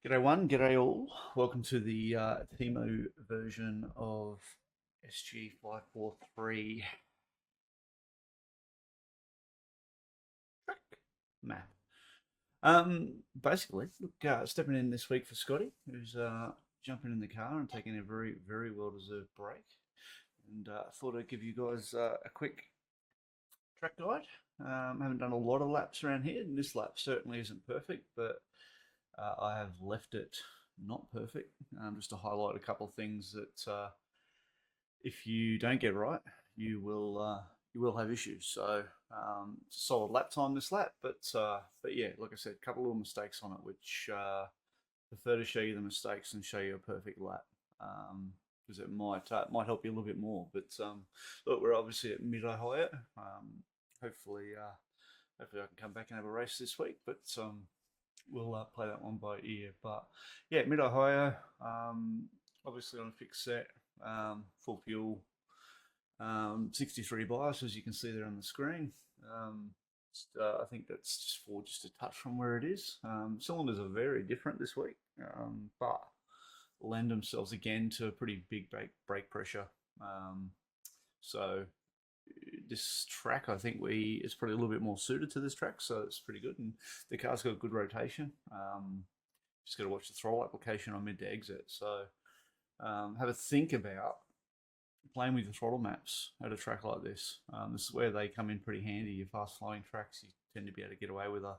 G'day one, g'day all. Welcome to the Timo version of SG543 track map. Basically, look, stepping in this week for Scotty, who's jumping in the car and taking a very, very well-deserved break. And thought I'd give you guys a quick track guide. Haven't done a lot of laps around here, and this lap certainly isn't perfect, but I have left it not perfect, just to highlight a couple of things that if you don't get right, you will have issues. So it's a solid lap time this lap, but yeah, like I said, a couple of little mistakes on it, which prefer to show you the mistakes and show you a perfect lap. Because it might help you a little bit more. But look, we're obviously at Mid Ohio. Hopefully, hopefully I can come back and have a race this week. But we'll play that one by ear. But yeah, Mid Ohio, obviously on a fixed set, full fuel, 63 bias as you can see there on the screen. I think that's just for just a touch from where it is. Cylinders are very different this week, but lend themselves again to a pretty big brake pressure. So this track, I think it's probably a little bit more suited to this track, so it's pretty good. And the car's got good rotation. Just got to watch the throttle application on mid to exit. So have a think about playing with the throttle maps at a track like this. This is where they come in pretty handy. Your fast flowing tracks, you tend to be able to get away with a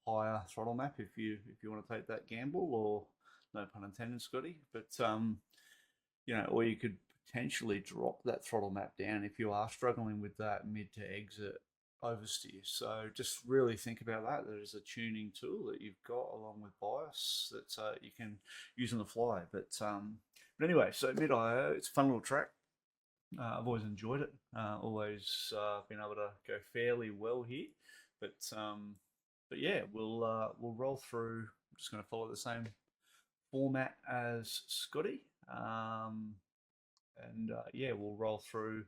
higher throttle map if you want to take that gamble, or no pun intended, Scotty. But you know, or you could potentially drop that throttle map down if you are struggling with that mid to exit oversteer. So just really think about that. There's a tuning tool that you've got along with bias that you can use on the fly. But anyway, so Mid Ohio, it's a fun little track. I've always enjoyed it. Always been able to go fairly well here. But yeah, we'll roll through. I'm just going to follow the same format as Scotty. Yeah, we'll roll through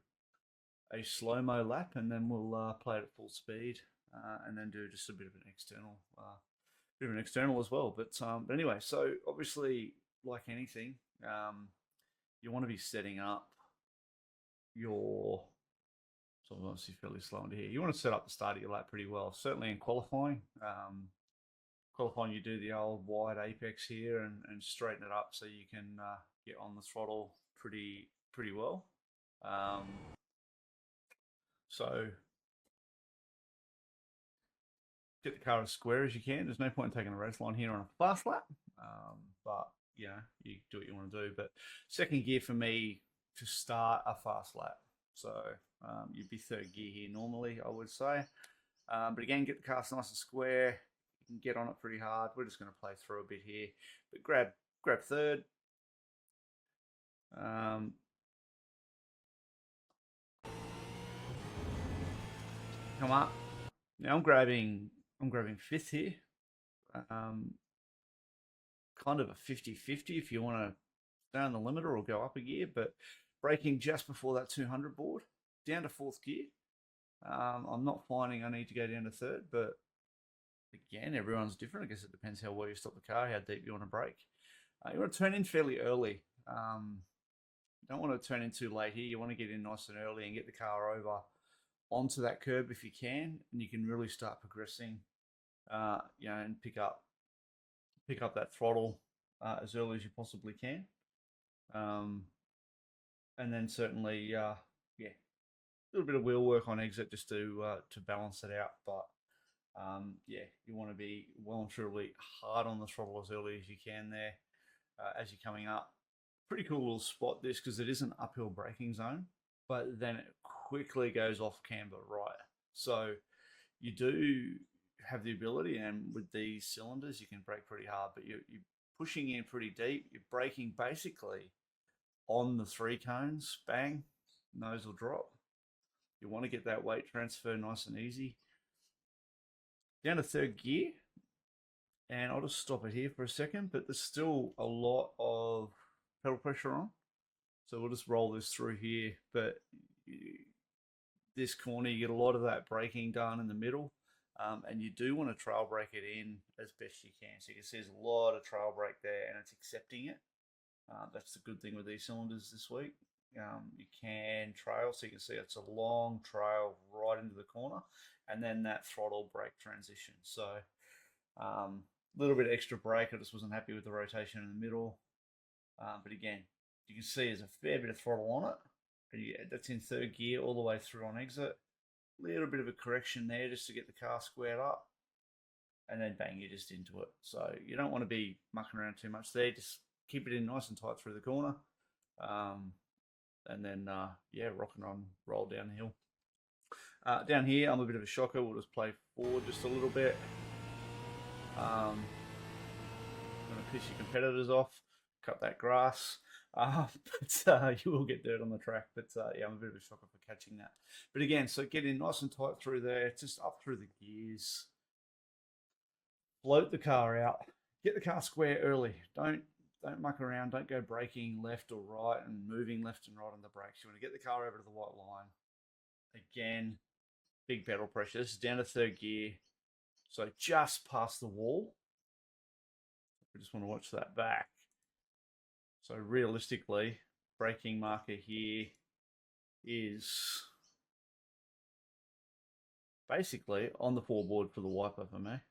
a slow-mo lap, and then we'll play it at full speed, and then do just a bit of an external as well. But anyway, so obviously, like anything, you want to be setting up your. So obviously fairly slow into here. You want to set up the start of your lap pretty well. Certainly in qualifying. Qualifying, you do the old wide apex here and straighten it up so you can get on the throttle pretty well. So get the car as square as you can. There's no point in taking a race line here on a fast lap, but you know, you do what you want to do. But second gear for me to start a fast lap. So you'd be third gear here normally, I would say. But again, get the car nice and square. You can get on it pretty hard. We're just going to play through a bit here, but grab third. Come up. Now I'm grabbing fifth here. Kind of a 50-50 if you want to stay on the limiter or go up a gear, but braking just before that 200 board, down to fourth gear. I'm not finding I need to go down to third, but again, everyone's different. I guess it depends how well you stop the car, how deep you want to brake. You want to turn in fairly early. You don't want to turn in too late here. You want to get in nice and early and get the car over onto that curb if you can, and you can really start progressing, you know, and pick up that throttle as early as you possibly can. And then certainly, yeah, a little bit of wheel work on exit just to balance it out. But yeah, you want to be well and truly hard on the throttle as early as you can there as you're coming up. Pretty cool little spot this, because it is an uphill braking zone, but then it quickly goes off camber right. So you do have the ability, and with these cylinders you can brake pretty hard, but you're pushing in pretty deep. You're braking basically on the 3 cones, bang, nose will drop. You want to get that weight transfer nice and easy. Down to third gear, and I'll just stop it here for a second, but there's still a lot of pedal pressure on, so we'll just roll this through here. But this corner, you get a lot of that braking done in the middle. And you do want to trail brake it in as best you can. So you can see there's a lot of trail brake there, and it's accepting it. That's the good thing with these cylinders this week. You can trail, so you can see it's a long trail right into the corner, and then that throttle brake transition. So a little bit extra brake. I just wasn't happy with the rotation in the middle. But again, you can see there's a fair bit of throttle on it. And that's in third gear all the way through on exit. Little bit of a correction there just to get the car squared up, and then bang, you're just into it. So you don't want to be mucking around too much there. Just keep it in nice and tight through the corner, and then yeah, rock and roll down the hill. Down here, I'm a bit of a shocker. We'll just play forward just a little bit. I'm going to piss your competitors off, cut that grass. But you will get dirt on the track. But yeah, I'm a bit of a shocker for catching that. But again, so get in nice and tight through there, just up through the gears. Float the car out. Get the car square early. Don't muck around. Don't go braking left or right and moving left and right on the brakes. You want to get the car over to the white line. Again, big pedal pressure. This is down to third gear. So just past the wall. We just want to watch that back. So realistically, braking marker here is basically on the foreboard for the wiper for me.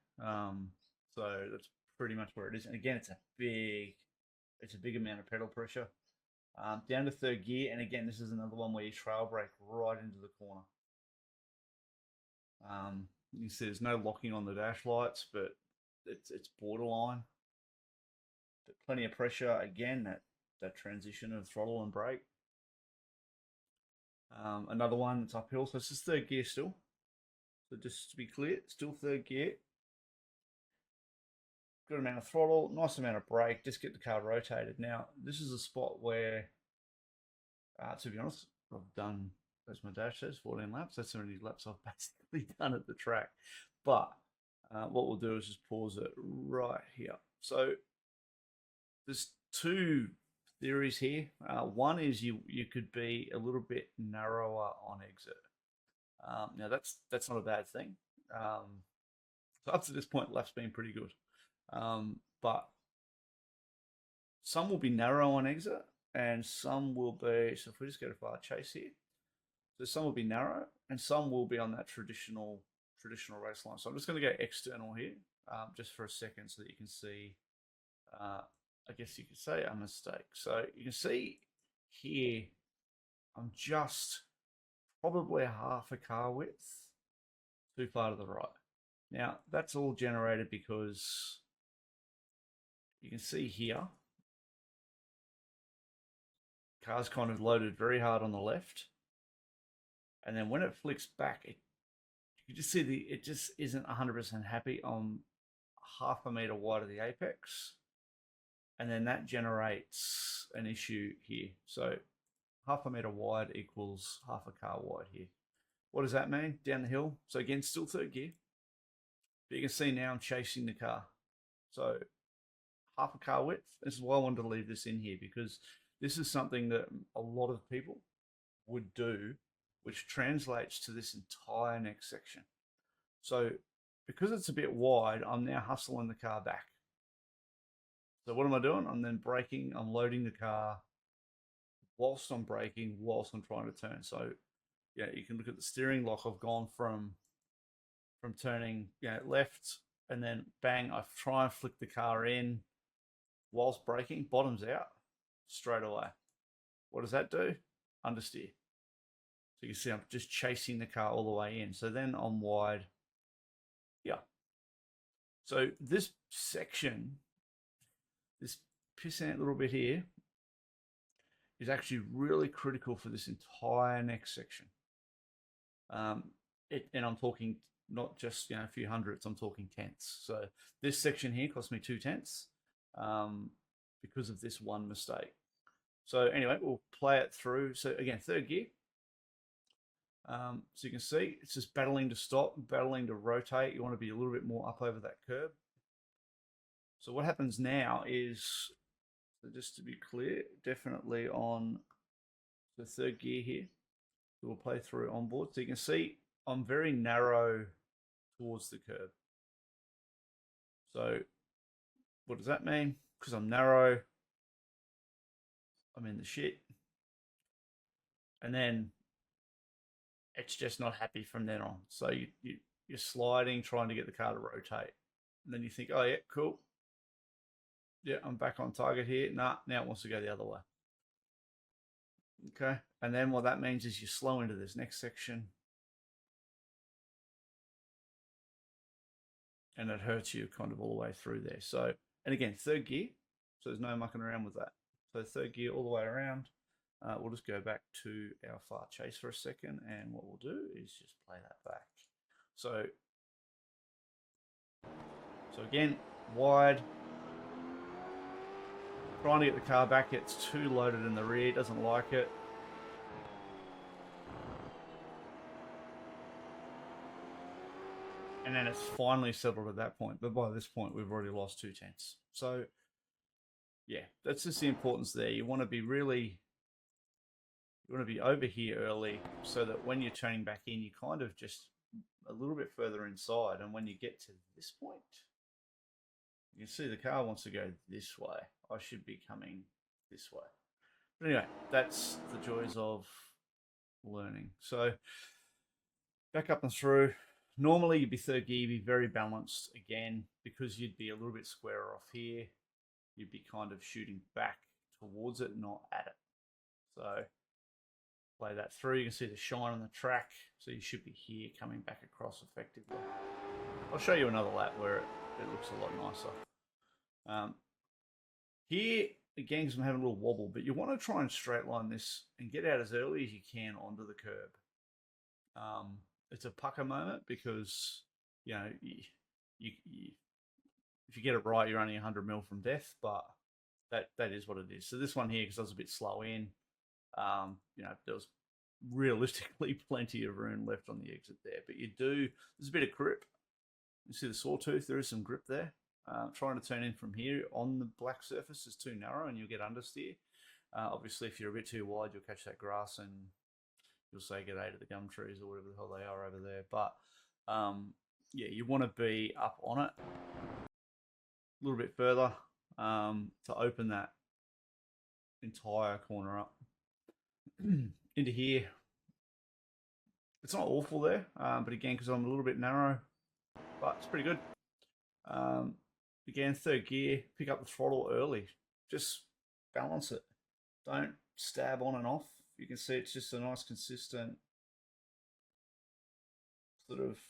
So that's pretty much where it is. And again, it's a big amount of pedal pressure. Down to third gear, and again, this is another one where you trail brake right into the corner. You see there's no locking on the dash lights, but it's borderline. But plenty of pressure. Again, that transition of throttle and brake. Another one that's uphill, so it's just third gear still. So just to be clear, still third gear. Good amount of throttle, nice amount of brake, just get the car rotated. Now, this is a spot where, to be honest, I've done, as my dash says, 14 laps. That's how many laps I've basically done at the track. But what we'll do is just pause it right here. So there's two theories here. One is you could be a little bit narrower on exit. Now that's not a bad thing. So up to this point, left's been pretty good, but some will be narrow on exit, and some will be. So if we just go to far chase here, so some will be narrow, and some will be on that traditional race line. So I'm just going to go external here, just for a second, so that you can see. I guess you could say a mistake. So you can see here, I'm just probably half a car width too far to the right. Now, that's all generated because you can see here, car's kind of loaded very hard on the left. And then when it flicks back, you can just see it just isn't 100% happy on half a meter wide of the apex. And then that generates an issue here. So half a meter wide equals half a car wide here. What does that mean? Down the hill. So again, still third gear. But you can see now I'm chasing the car. So half a car width. This is why I wanted to leave this in here, because this is something that a lot of people would do, which translates to this entire next section. So because it's a bit wide, I'm now hustling the car back. So what am I doing? I'm then braking, I'm loading the car whilst I'm braking, whilst I'm trying to turn. So yeah, you can look at the steering lock. I've gone from turning left, and then bang, I try and flick the car in whilst braking, bottoms out straight away. What does that do? Understeer. So you can see I'm just chasing the car all the way in. So then I'm wide. Yeah. So this section, this pissant little bit here, is actually really critical for this entire next section. And I'm talking not just a few hundredths, I'm talking tenths. So this section here cost me 2 tenths because of this one mistake. So anyway, we'll play it through. So again, third gear. So you can see it's just battling to stop, battling to rotate. You want to be a little bit more up over that curb. So what happens now is, so just to be clear, definitely on the third gear here. So we'll play through on board. So you can see I'm very narrow towards the curb. So what does that mean? Because I'm narrow, I'm in the shit. And then it's just not happy from then on. So you're sliding, trying to get the car to rotate. And then you think, oh, yeah, cool. Yeah, I'm back on target here. Nah, now it wants to go the other way. Okay. And then what that means is you slow into this next section. And it hurts you kind of all the way through there. So, and again, third gear. So there's no mucking around with that. So third gear all the way around. We'll just go back to our far chase for a second. And what we'll do is just play that back. So again, wide. Trying to get the car back. It's too loaded in the rear. Doesn't like it. And then it's finally settled at that point. But by this point, we've already lost 2/10. So, yeah, that's just the importance there. You want to be over here early so that when you're turning back in, you're kind of just a little bit further inside. And when you get to this point, you can see the car wants to go this way. I should be coming this way. But anyway, that's the joys of learning. So, back up and through. Normally, you'd be third gear, you'd be very balanced again, because you'd be a little bit squarer off here. You'd be kind of shooting back towards it, not at it. So play that through. You can see the shine on the track. So you should be here coming back across effectively. I'll show you another lap where it looks a lot nicer. Here, again, because I'm having a little wobble, but you want to try and straight line this and get out as early as you can onto the curb. It's a pucker moment because, you know, if you get it right, you're only 100 mil from death, but that is what it is. So this one here, because I was a bit slow in, you know, there was realistically plenty of room left on the exit there. But there's a bit of grip. You see the sawtooth, there is some grip there. Trying to turn in from here on the black surface is too narrow and you'll get understeer. Obviously, if you're a bit too wide, you'll catch that grass and you'll say g'day to the gum trees or whatever the hell they are over there. But yeah, you want to be up on it a little bit further to open that entire corner up into here. It's not awful there, but again, because I'm a little bit narrow, but it's pretty good. Again, third gear, pick up the throttle early. Just balance it. Don't stab on and off. You can see it's just a nice consistent sort of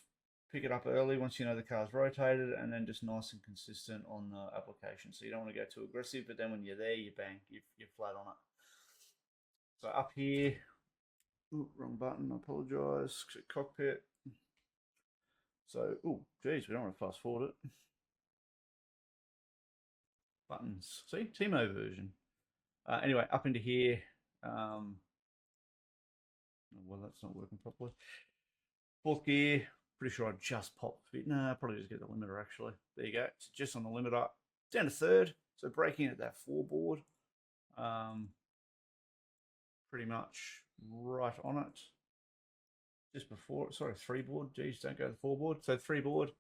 pick it up early once you know the car's rotated, and then just nice and consistent on the application. So you don't want to go too aggressive, but then when you're there, you bang, you're flat on it. So up here, ooh, wrong button, I apologise. Cockpit. So, oh, geez, we don't want to fast forward it. Buttons. See, Timo version. Anyway, up into here. Well, that's not working properly. Fourth gear. Pretty sure I just popped a bit. No, probably just get the limiter actually. There you go. It's just on the limiter. Down to third. So braking at that four-board. Pretty much right on it. Just before, sorry, three-board. Geez, don't go to the four-board. So three-board.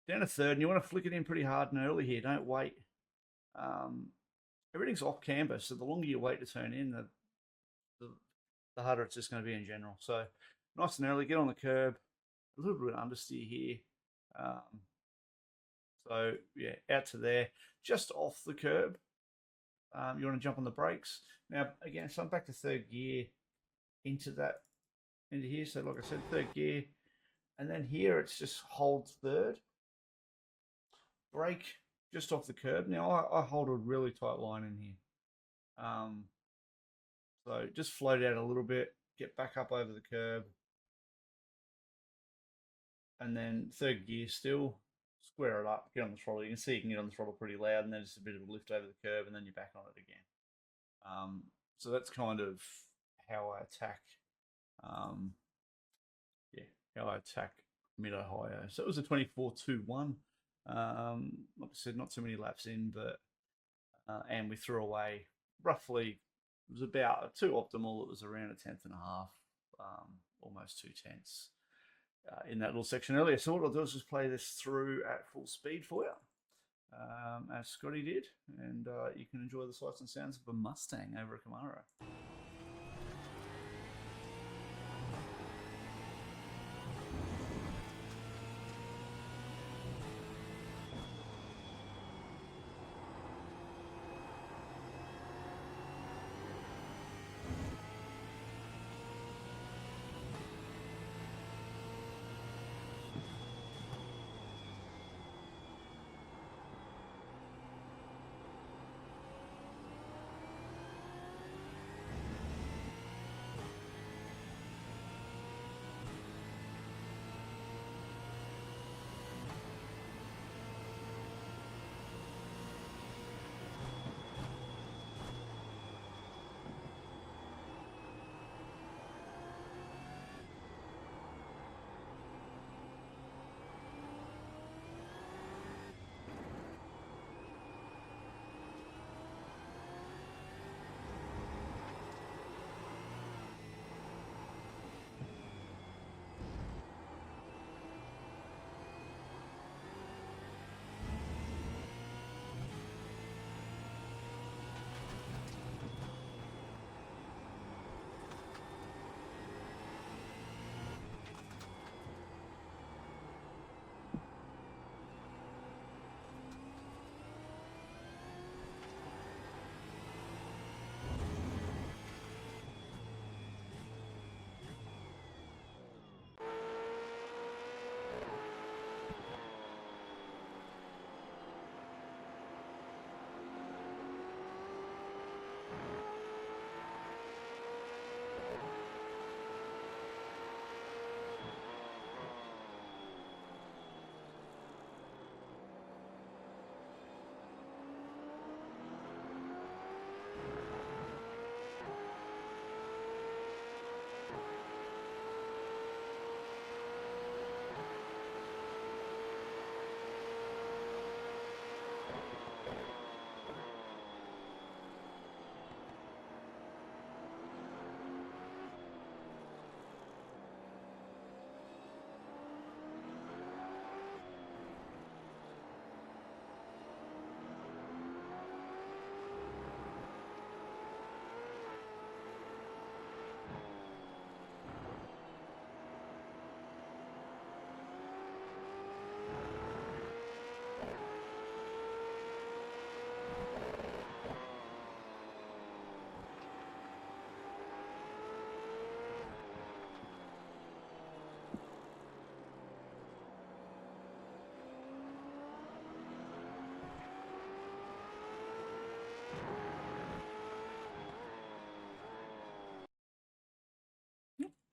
Down to third, and you want to flick it in pretty hard and early here. Don't wait. Everything's off camber, so the longer you wait to turn in, the harder it's just going to be in general. So nice and early, get on the curb. A little bit of understeer here. So yeah, out to there, just off the curb. You want to jump on the brakes. Now again, so I'm back to third gear into here. So like I said, third gear, and then here it's just hold third. Brake just off the curb. Now I hold a really tight line in here. So just float out a little bit, get back up over the curb. And then third gear still, square it up, get on the throttle. You can see you can get on the throttle pretty loud, and then just a bit of a lift over the curb, and then you're back on it again. So that's kind of how I attack, how I attack Mid-Ohio. So it was a 24.21. Like I said, not too many laps in, but and we threw away roughly, it was about too optimal. It was around a tenth and a half, almost 2/10. in that little section earlier. So what I'll do is just play this through at full speed for you, as Scotty did, and you can enjoy the sights and sounds of a Mustang over a Camaro.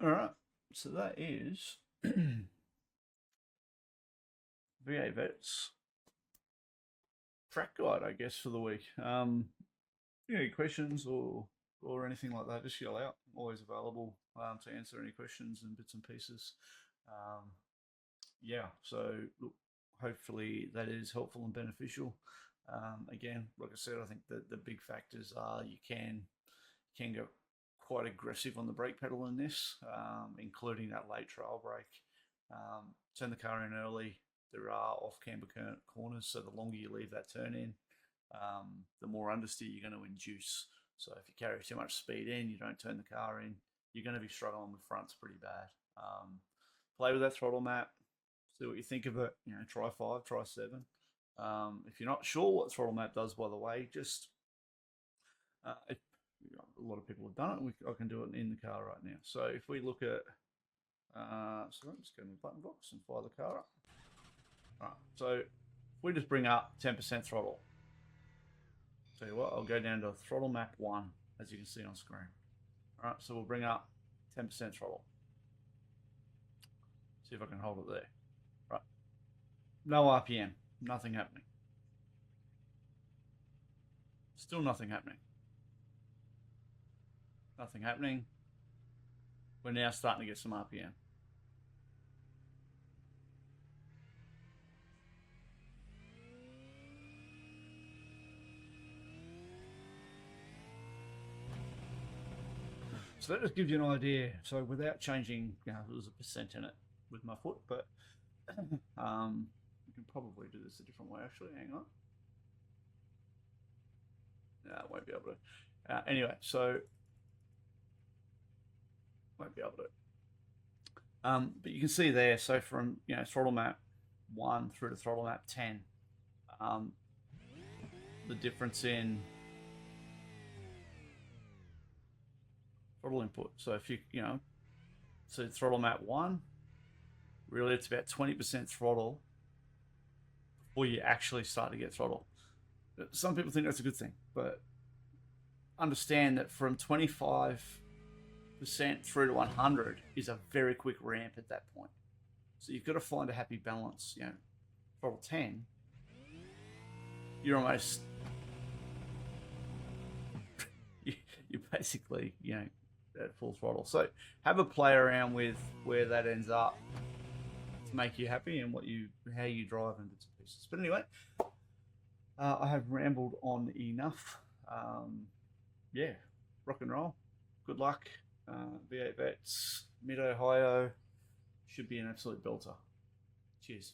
All right, so that is VA Vets track guide, I guess, for the week. Any questions or anything like that, just yell out. I'm always available to answer any questions and bits and pieces. Yeah, so look, hopefully that is helpful and beneficial. Again, like I said, I think that the big factors are you can go quite aggressive on the brake pedal in this, including that late trail brake. Turn the car in early. There are off-camber corners, so the longer you leave that turn in, the more understeer you're going to induce. So if you carry too much speed in, you don't turn the car in, you're going to be struggling with fronts pretty bad. Play with that throttle map, see what you think of it. You know, try 5, try 7. If you're not sure what throttle map does, by the way, just a lot of people have done it. I can do it in the car right now. So if we look at, so I'm just go to the button box and fire the car up. All right, so if we just bring up 10% throttle, tell you what, I'll go down to throttle map 1, as you can see on screen. All right, so we'll bring up 10% throttle. See if I can hold it there. Right, no RPM, nothing happening. Still nothing happening. Nothing happening. We're now starting to get some RPM. So that just gives you an idea. So without changing, there's a percent in it. with my foot, but we can probably do this a different way. Actually, hang on. No, I won't be able to. Anyway, so won't be able to. But you can see there. So from throttle map 1 through to throttle map 10, the difference in throttle input. So if so throttle map 1, really it's about 20% throttle before you actually start to get throttle. Some people think that's a good thing, but understand that from 25% through to 100 is a very quick ramp at that point. So you've got to find a happy balance. Throttle 10, you're almost you're basically at full throttle. So have a play around with where that ends up to make you happy and how you drive and bits and pieces. But anyway, I have rambled on enough. Yeah, rock and roll. Good luck. V8 Vets, Mid Ohio should be an absolute belter. Cheers.